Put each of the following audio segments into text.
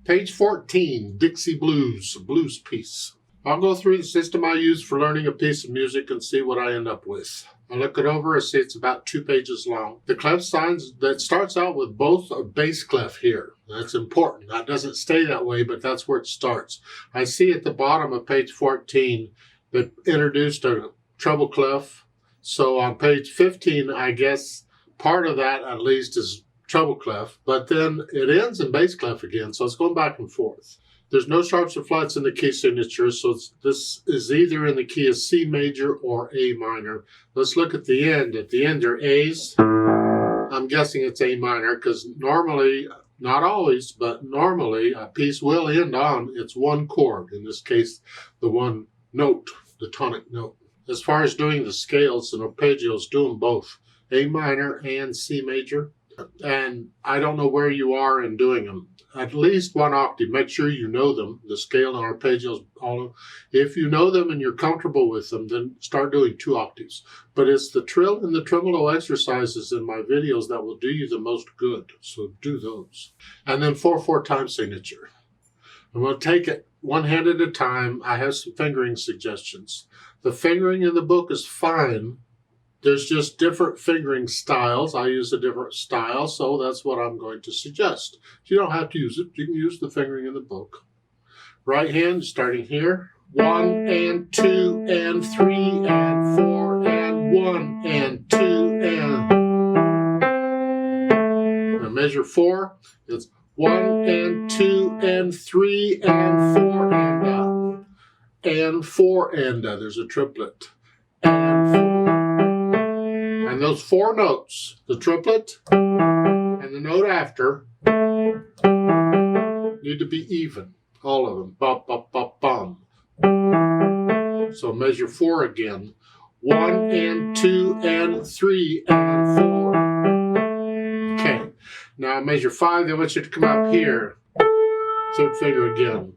Page 14, Dixie Blues, a blues piece. I'll go through the system I use for learning a piece of music and see what I end up with. I look it over and see it's about 2 pages long. The clef signs, that starts out with both a bass clef here. That's important. That doesn't stay that way, but that's where it starts. I see at the bottom of page 14 that introduced a treble clef. So on page 15, I guess part of that at least is treble clef, but then it ends in bass clef again, so it's going back and forth. There's no sharps or flats in the key signature, so this is either in the key of C major or A minor. Let's look at the end. At the end, there are A's. I'm guessing it's A minor because normally, not always, but normally a piece will end on its one chord. In this case, the one note, the tonic note. As far as doing the scales and arpeggios, do them both, A minor and C major. And I don't know where you are in doing them. At least one octave. Make sure you know them, the scale and arpeggios, all of them. If you know them and you're comfortable with them, then start doing 2 octaves. But it's the trill and the tremolo exercises in my videos that will do you the most good. So do those. And then 4/4 time signature. I'm going to take it one hand at a time. I have some fingering suggestions. The fingering in the book is fine. There's just different fingering styles. I use a different style, so that's what I'm going to suggest. You don't have to use it. You can use the fingering in the book. Right hand, starting here. 1 and 2 and 3 and 4 and 1 and 2 and... Now measure 4. It's 1 and 2 and 3 and 4 and 4 and there's a triplet. And 4. And those 4 notes, the triplet and the note after, need to be even. All of them. Bum, bum, bum, bum. So measure 4 again. 1 and 2 and 3 and 4. Okay. Now measure 5. They want you to come up here. 3rd finger again.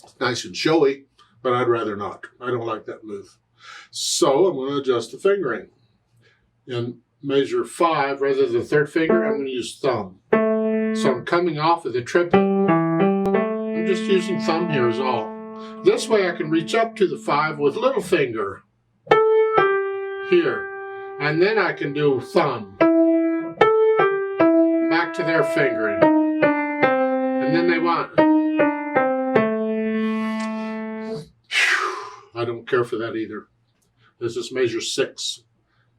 It's nice and showy, but I'd rather not. I don't like that move. So I'm going to adjust the fingering. In measure 5, rather than 3rd finger, I'm going to use thumb. So I'm coming off of the triplet. I'm just using thumb here is all. This way I can reach up to the 5 with little finger. Here. And then I can do thumb. Back to their fingering. And then they want... I don't care for that either. This is measure 6.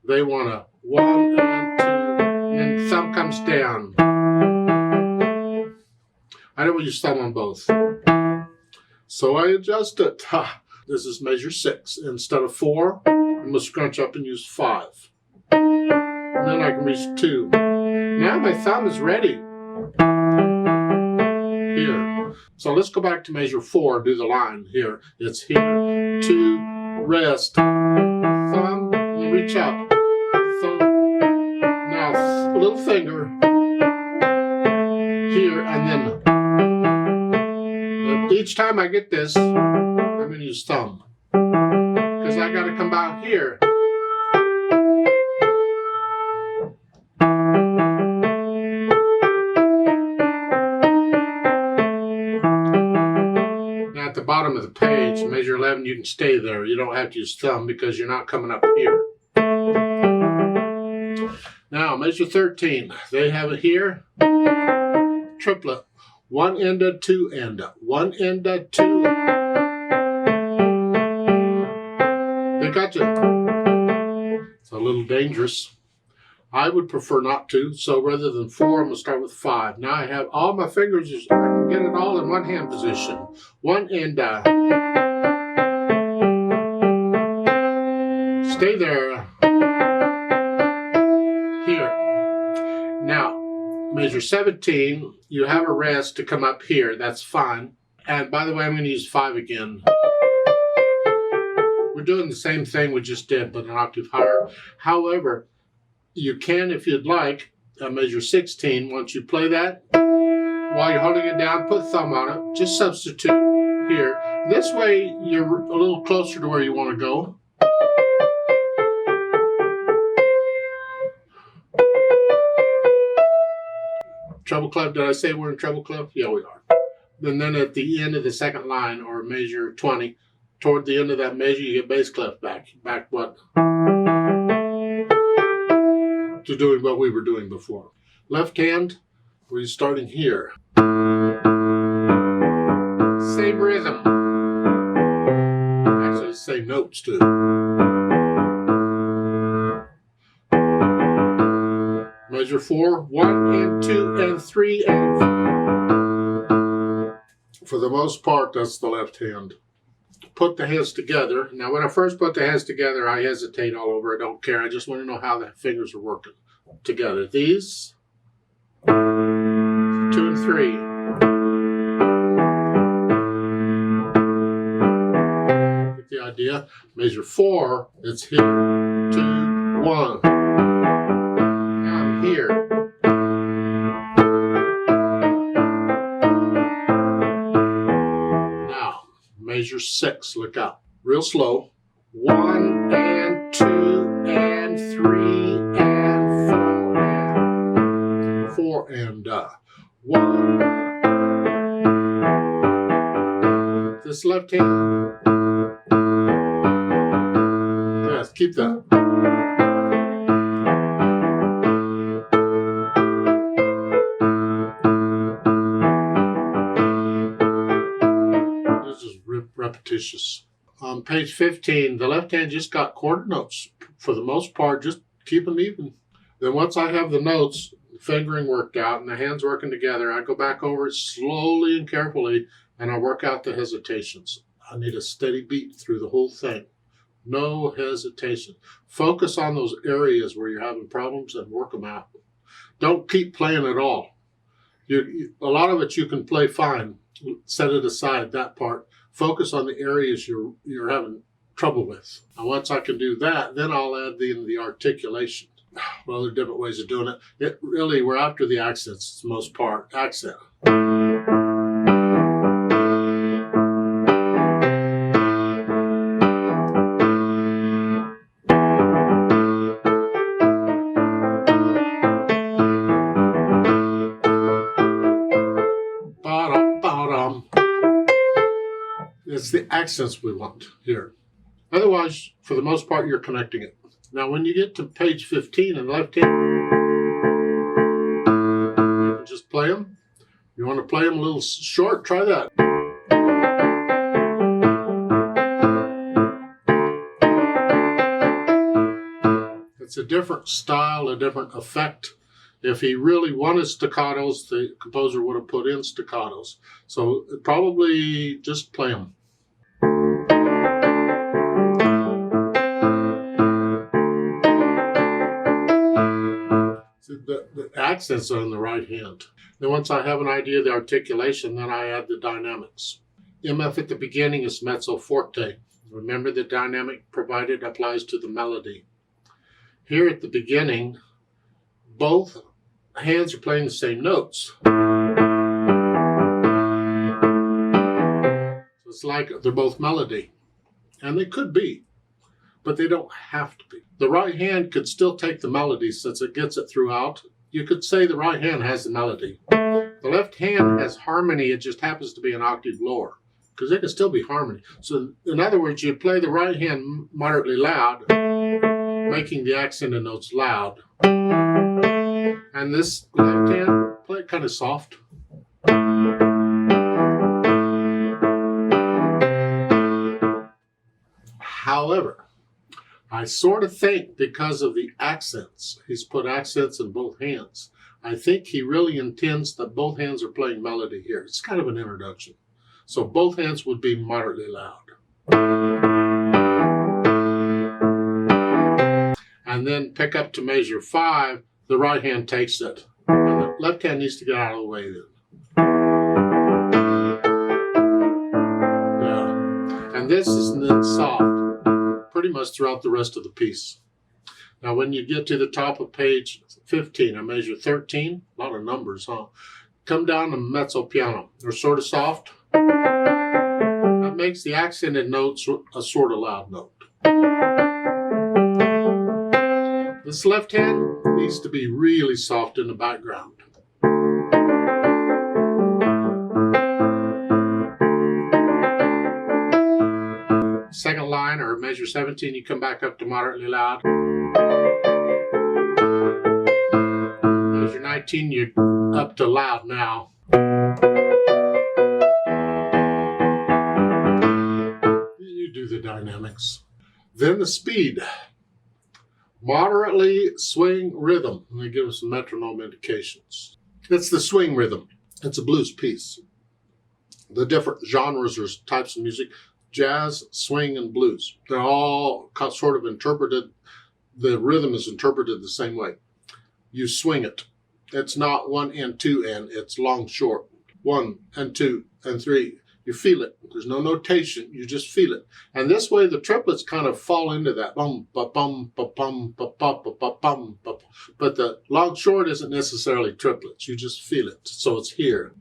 They want a 1 and 2, and then thumb comes down. I don't use thumb on both. So I adjust it. This is measure 6. Instead of 4, I'm going to scrunch up and use 5. And then I can reach 2. Now my thumb is ready. Here. So let's go back to measure 4 and do the line here. It's here, 2, rest, thumb, and reach up. Thumb. Now, little finger here, and then each time I get this, I'm going to use thumb. Because I got to come out here. At the bottom of the page, measure 11, you can stay there. You don't have to use thumb because you're not coming up here. Now, measure 13. They have it here. Triplet. 1 enda, 2 enda. 1 enda, 2. They got you. It's a little dangerous. I would prefer not to, so rather than 4, I'm going to start with 5. Now I have all my fingers, I can get it all in one hand position. 1 and stay there. Here. Now, measure 17, you have a rest to come up here, that's fine. And by the way, I'm going to use 5 again. We're doing the same thing we just did, but an octave higher. However, you can, if you'd like, measure 16. Once you play that, while you're holding it down, put thumb on it. Just substitute here. This way, you're a little closer to where you want to go. treble clef. Did I say we're in treble clef? Yeah, we are. And then at the end of the second line, or measure 20, toward the end of that measure, you get bass clef back. Back what? To doing what we were doing before. Left hand, we're starting here. Same rhythm. Actually, same notes too. Measure 4, 1 and 2 and 3 and 4. For the most part, that's the left hand. Put the hands together. Now, when I first put the hands together, I hesitate all over. I don't care. I just want to know how the fingers are working together. These, 2 and 3. Get the idea? Measure 4, it's here. 2, 1. Now I'm here. Now, measure 6. Look out. Real slow. 1 and 2 and 3 and 4 and 1. This left hand. Yes, keep that. This is repetitious. On page 15, the left hand just got quarter notes. For the most part, just keep them even. Then once I have the notes, fingering worked out, and the hands working together, I go back over it slowly and carefully, and I work out the hesitations. I need a steady beat through the whole thing. No hesitation. Focus on those areas where you're having problems and work them out. Don't keep playing at all. A lot of it you can play fine. Set it aside, that part. Focus on the areas you're having trouble with. And once I can do that, then I'll add the articulation. Well, there are different ways of doing it. Really, we're after the accents, it's the most part. Accent. It's the accents we want here. Otherwise, for the most part, you're connecting it. Now, when you get to page 15 and left hand, you can just play them. You want to play them a little short, try that. It's a different style, a different effect. If he really wanted staccatos, the composer would have put in staccatos. So probably just play them. The accents are in the right hand. Then once I have an idea of the articulation, then I add the dynamics. MF at the beginning is mezzo forte. Remember, the dynamic provided applies to the melody. Here at the beginning, both hands are playing the same notes. So it's like they're both melody. And they could be, but they don't have to be. The right hand could still take the melody since it gets it throughout. You could say the right hand has the melody. The left hand has harmony, it just happens to be an octave lower, because it can still be harmony. So in other words, you play the right hand moderately loud, making the accented notes loud. And this left hand, play it kind of soft. However, I sort of think because of the accents, he's put accents in both hands. I think he really intends that both hands are playing melody here. It's kind of an introduction. So both hands would be moderately loud. And then pick up to measure 5, the right hand takes it. And the left hand needs to get out of the way then. Yeah. And this is then soft, pretty much throughout the rest of the piece. Now when you get to the top of page 15, I measure 13, a lot of numbers, huh? Come down to mezzo piano. They're sort of soft. That makes the accented notes a sort of loud note. This left hand needs to be really soft in the background. second line or measure 17, you come back up to moderately loud. Measure 19, you're up to loud now. You do the dynamics. Then the speed. Moderately swing rhythm. Let me give us some metronome indications. It's the swing rhythm. It's a blues piece. The different genres or types of music, jazz, swing, and blues. They're all sort of interpreted, the rhythm is interpreted the same way. You swing it. It's not 1 and 2 and, it's long, short. 1 and 2 and 3. You feel it. There's no notation. You just feel it. And this way, the triplets kind of fall into that. Bum, ba, bum, ba, bum, ba, ba, ba, ba, bum, ba. But the long, short isn't necessarily triplets. You just feel it. So it's here.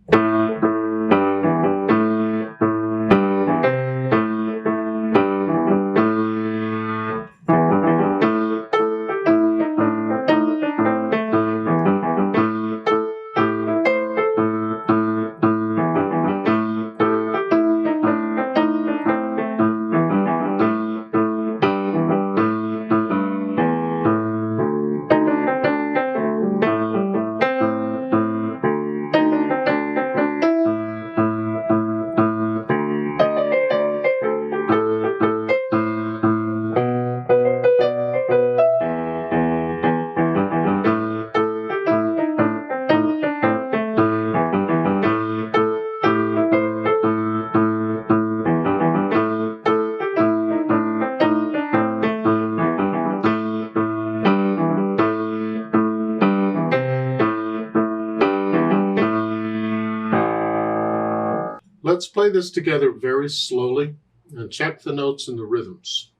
Let's play this together very slowly and check the notes and the rhythms.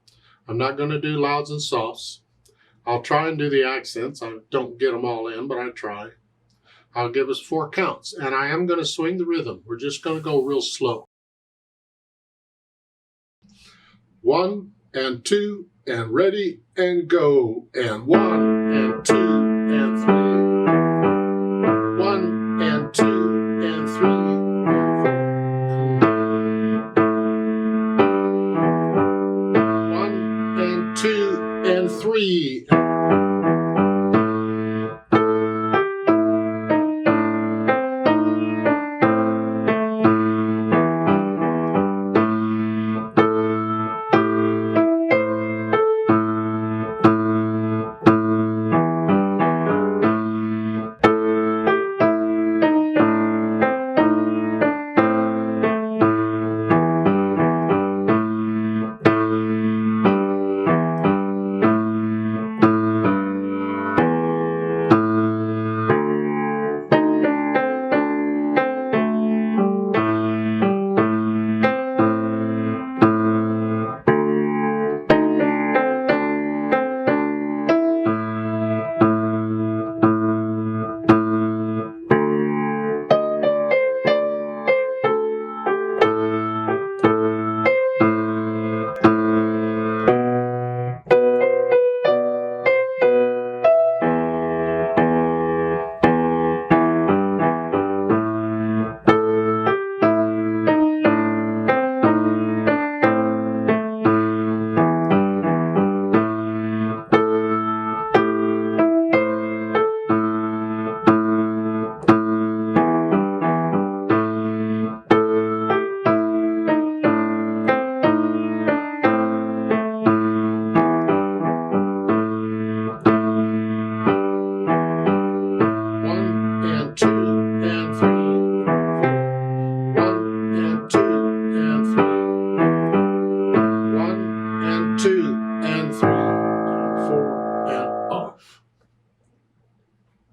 I'm not going to do louds and softs. I'll try and do the accents. I don't get them all in, but I try. I'll give us 4 counts, and I am going to swing the rhythm. We're just going to go real slow. 1 and 2 and ready and go, and 1 and 2 and 3.